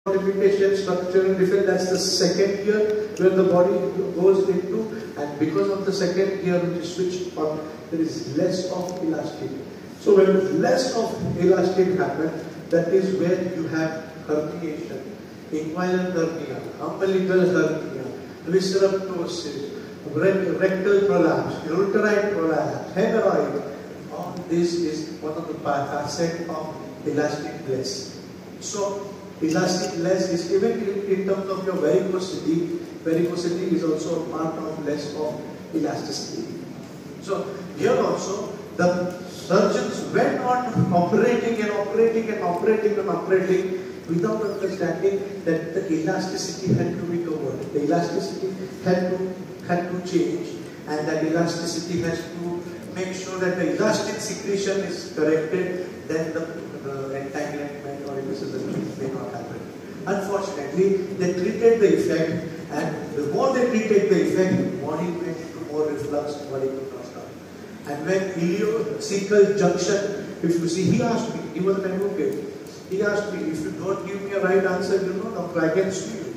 modification, structural defect, that's the second gear where the body goes into, and because of the second gear which is switched on, there is less of elastic. So when less of elastic happens, that is where you have herniation, inguinal hernia, umbilical hernia, visceral ptosis, rectal prolapse, uterine prolapse, hemorrhoid. All this is one of the facets of elastic less. So elastic less is even in terms of your varicosity. Varicosity is also a part of less of elasticity. So here also the surgeons went on operating without understanding that the elasticity had to be covered. The elasticity had to change, and that elasticity has to make sure that the elastic secretion is corrected. Then the entanglement or elasticity may not happen. Unfortunately, they treated the effect, and the more they treated the effect, the body went into more reflux, body could not stop. And when ileocecal junction, if you see, he asked me, he was an advocate, he asked me, if you don't give me a right answer, you know, doctor, I can sue you.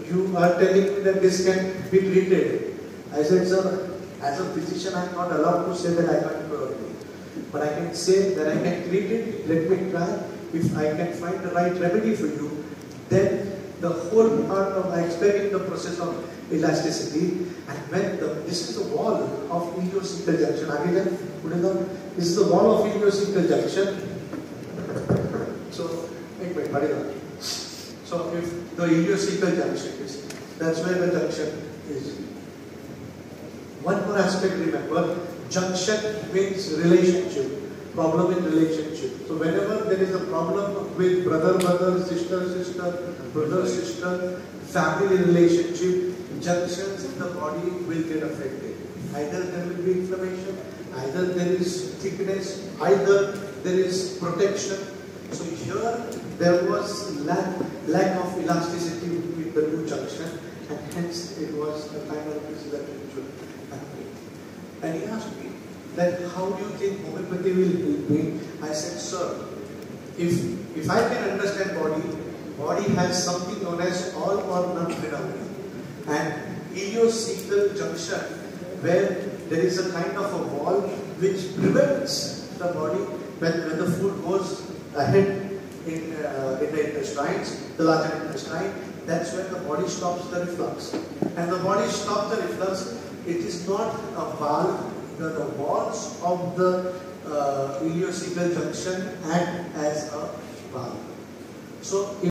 You are telling me that this can be treated. I said, sir, as a physician, I am not allowed to say that I can't cure you. But I can say that I can treat it, let me try. If I can find the right remedy for you, then the whole part of explaining the process of elasticity, and when this is the wall of ileocecal junction. This is the wall of ileocecal junction. So, so if the ileocecal junction is, that's where the junction is. One more aspect, remember, junction means relationship, problem in relationship. So whenever there is a problem with brother, sister, brother, sister, family relationship, junctions in the body will get affected. Either there will be inflammation, either there is thickness, either there is protection. So here there was lack of elasticity between the two junctions, and hence it was a kind of disease that it should happen. And he asked me that how do you think homeopathy will help me? I said, sir, if I can understand body has something known as all or none phenomenon. And ileocecal junction, where there is a kind of a wall which prevents the body when the food goes ahead in the intestines, the larger intestine, that's when the body stops the reflux. And the body stops the reflux, it is not a valve. The walls of the ileocecal junction act as a valve. So